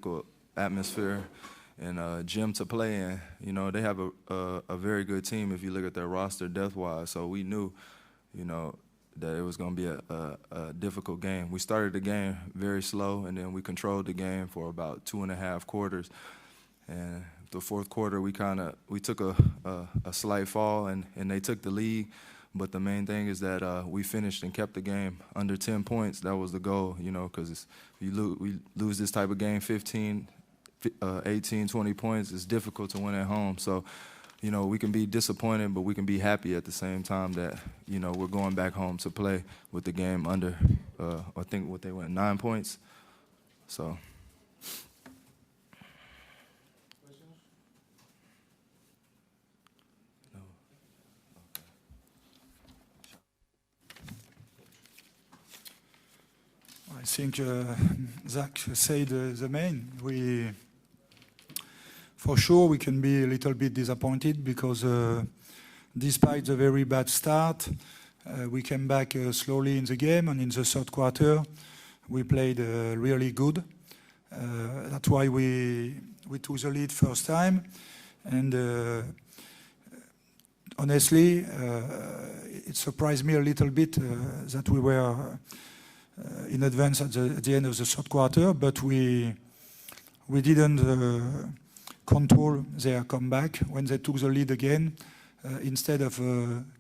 difficult atmosphere and gym to play in. You know, they have a very good team if you look at their roster depth-wise. So we knew, you know, that it was going to be a difficult game. We started the game very slow, and then we controlled the game for about 2.5 quarters. And the fourth quarter, we took a slight fall, and they took the lead. But the main thing is that we finished and kept the game under 10 points. That was the goal, you know, because we lose this type of game 15, 18, 20 points, it's difficult to win at home. So, you know, we can be disappointed, but we can be happy at the same time that, you know, we're going back home to play with the game under, I think what they went, 9 points. So. I think Zach said the main. For sure, we can be a little bit disappointed because despite the very bad start, we came back slowly in the game, and in the third quarter, we played really good. That's why we took the lead first time, and honestly, it surprised me a little bit that we were in advance at the end of the third quarter, but we didn't control their comeback when they took the lead again. Instead of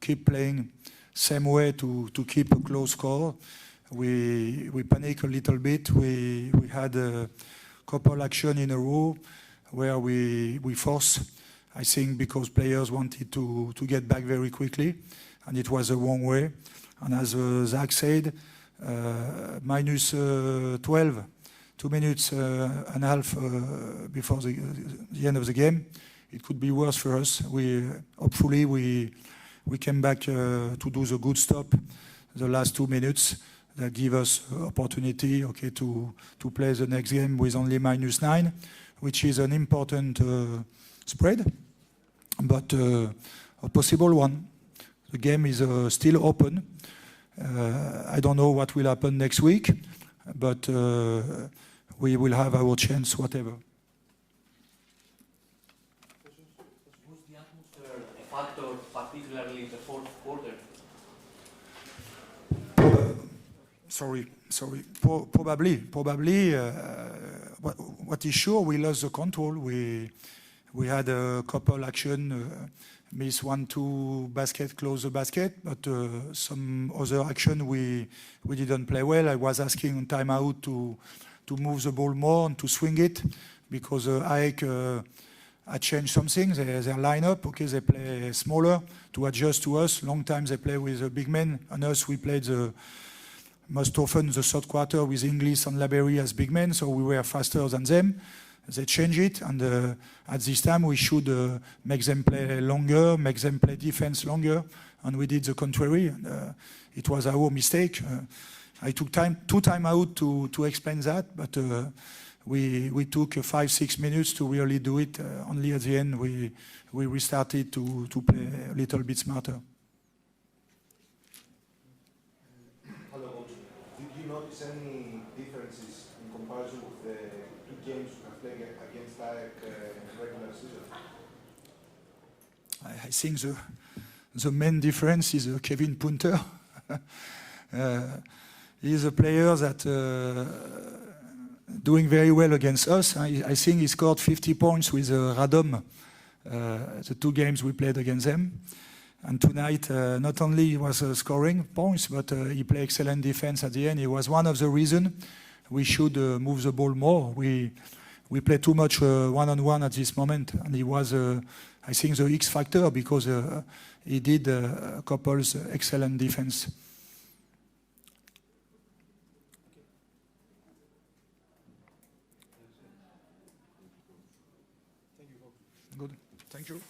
keep playing same way to keep a close score, we panicked a little bit. We had a couple action in a row where we forced, I think, because players wanted to get back very quickly, and it was the wrong way. And as Zach said, minus 12, 2 minutes and a half before the end of the game, it could be worse for us. Hopefully we came back to do the good stop the last 2 minutes that give us opportunity, okay, to play the next game with only -9, which is an important spread, but a possible one. The game is still open. I don't know what will happen next week, but we will have our chance, whatever. Was the atmosphere a factor, particularly in the fourth quarter? Probably. What is sure, we lost the control. We had a couple action, miss 1-2 basket, close the basket, but some other action we didn't play well. I was asking on timeout to move the ball more and to swing it because AEK had changed something. Their lineup, okay, they play smaller to adjust to us. Long time they play with a big men, and us we played most often the third quarter with Inglis and Laberry as big men, so we were faster than them. They change it, and at this time we should make them play longer, make them play defense longer, and we did the contrary. It was our mistake. I took two timeout to explain that, but we took 5-6 minutes to really do it. Only at the end we restarted to play a little bit smarter. Hello, Coach. Did you notice any differences in comparison with the two games you have played against AEK in the regular season? I think the main difference is Kevin Punter. He's a player that doing very well against us. I think he scored 50 points with Radom, the 2 games we played against them. And tonight, not only he was scoring points, but he played excellent defense at the end. He was one of the reasons we should move the ball more. We play too much one-on-one at this moment, and he was, I think, the X factor because he did a couple excellent defense. Good. Thank you.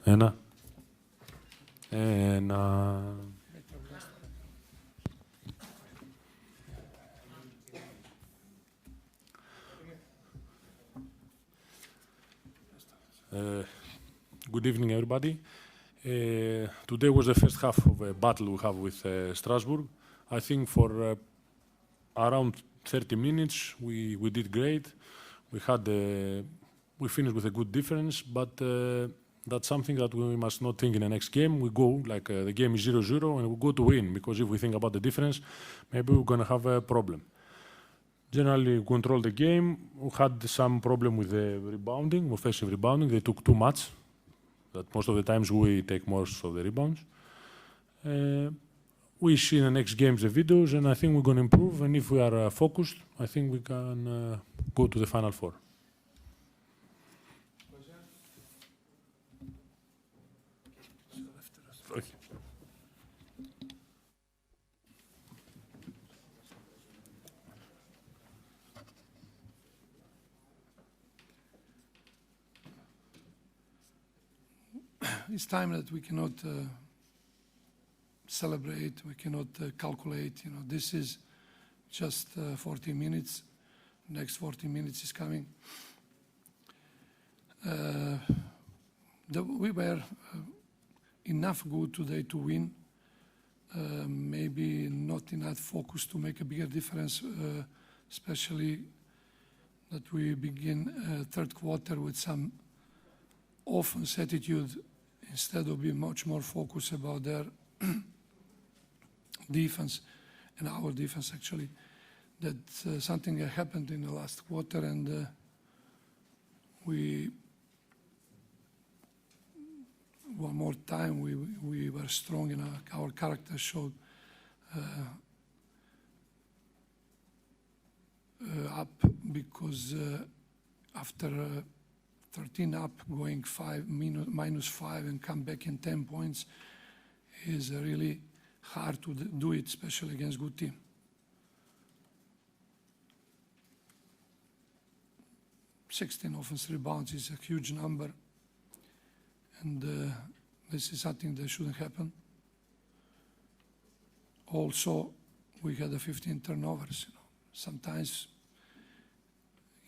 Ένα. Ένα. Good evening, everybody. Today was the first half of a battle we have with Strasbourg. I think for around 30 minutes we did great. We finished with a good difference, but that's something that we must not think in the next game. We go like the game is 0-0 and we go to win, because if we think about the difference, maybe we're going to have a problem. Generally, we controlled the game. We had some problem with the rebounding, offensive rebounding. They took too much. That most of the times we take most of the rebounds. We see in the next games the videos, and I think we're going to improve. And if we are focused, I think we can go to the Final Four. Okay. It's time that we cannot celebrate, we cannot calculate. You know, this is just 40 minutes. Next 40 minutes is coming. We were enough good today to win. Maybe not enough focus to make a bigger difference, especially that we begin third quarter with some offense attitude instead of being much more focused about their defense and our defense, actually. That something happened in the last quarter, and one more time we were strong, and our character showed up, because after 13 up, going -5 and come back in 10 points is really hard to do it, especially against good team. "16 offensive rebounds is a huge number, and this is something that shouldn't happen. Also, we had 15 turnovers. You know. Sometimes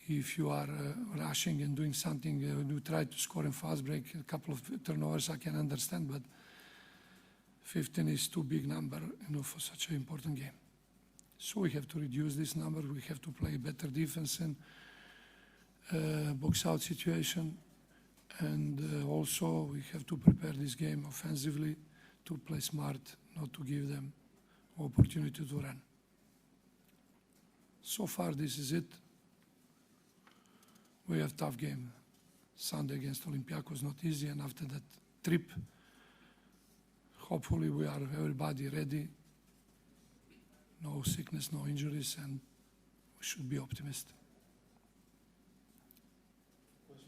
if you are rushing and doing something, you try to score in fast break, a couple of turnovers I can understand, but 15 is too big number, you know, for such an important game. So we have to reduce this number. We have to play better defense and box out situation, and also we have to prepare this game offensively to play smart, not to give them opportunity to run. So far, this is it. We have tough game. Sunday against Olympiacos, not easy, and after that trip, hopefully we are everybody ready. No sickness, no injuries, and we should be optimistic. Would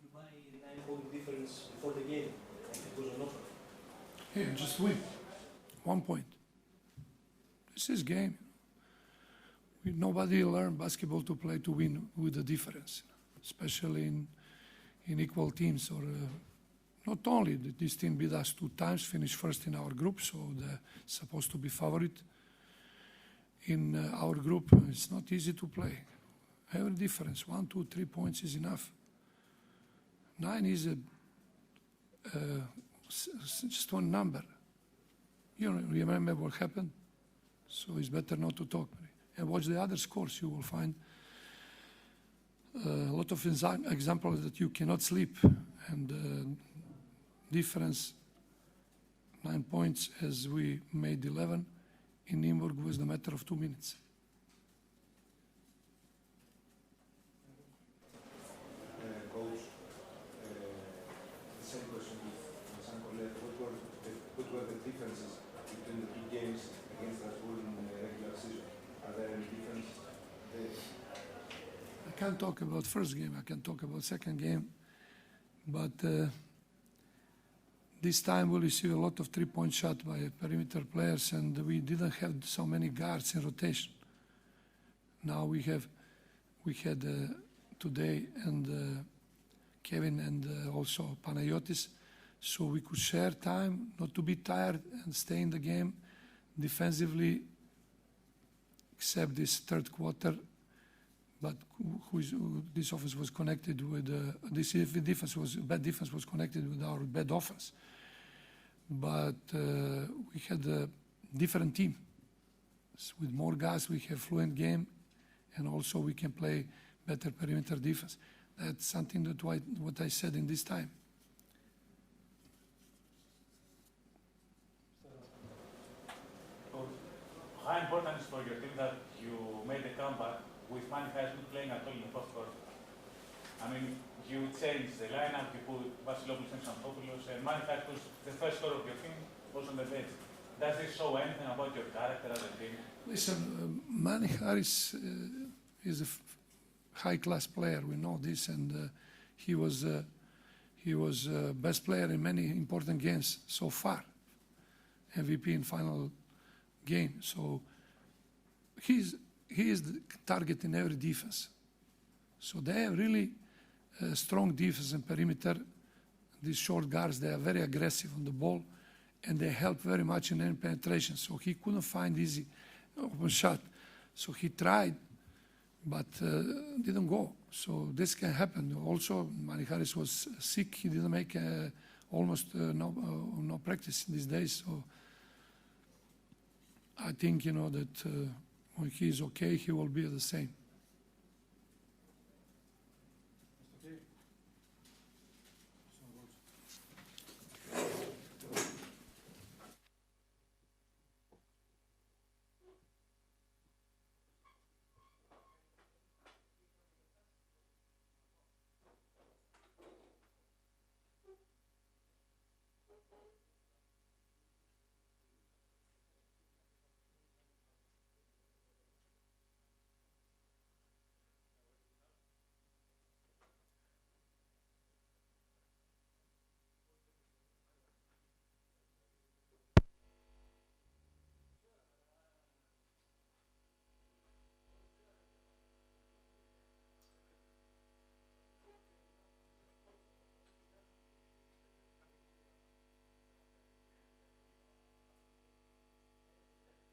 you buy the 9-point difference before the game? If it was an offer? Here, just win. 1 point. This is game. Nobody learned basketball to play to win with the difference, especially in equal teams. Or not only did this team beat us 2 times, finished first in our group, so they're supposed to be favorite. In our group, it's not easy to play. Every difference, 1, 2, 3 points is enough. 9 is just one number. You remember what happened, so it's better not to talk. And watch the other scores. You will find a lot of examples that you cannot sleep, and difference 9 points as we made 11 in Nymburk was the matter of 2 minutes. Coach, the same question with Sankolet. What were the differences between the 2 games against Strasbourg in the regular season? Are there any differences there? I can't talk about first game. I can talk about second game, but this time we received a lot of 3-point shot by perimeter players, and we didn't have so many guards in rotation. Now we had today, and Kevin and also Panayotis, so we could share time, not to be tired and stay in the game defensively, except this third quarter. But this offense was connected with this defense was bad defense was connected with our bad offense. But we had a different team. With more guys, we have fluent game, and also we can play better perimeter defense. That's something that what I said in this time. How important is for your team that you made a comeback with Manny Harris not playing at all in the fourth quarter? I mean, you changed the lineup, you put Vasilopoulos and Xanthopoulos, and Manny Harris was the first scorer of your team, was on the bench. Does this show anything about your character as a team? Listen, Manny Harris is a high-class player. We know this, and he was best player in many important games so far. MVP in final game. So he is the target in every defense. So they have really strong defense and perimeter. These short guards, they are very aggressive on the ball, and they help very much in end penetration. So he couldn't find easy open shot. So he tried, but didn't go. So this can happen. Also, Manny Harris was sick. He didn't make almost no practice these days. So I think, that when he is okay, he will be the same.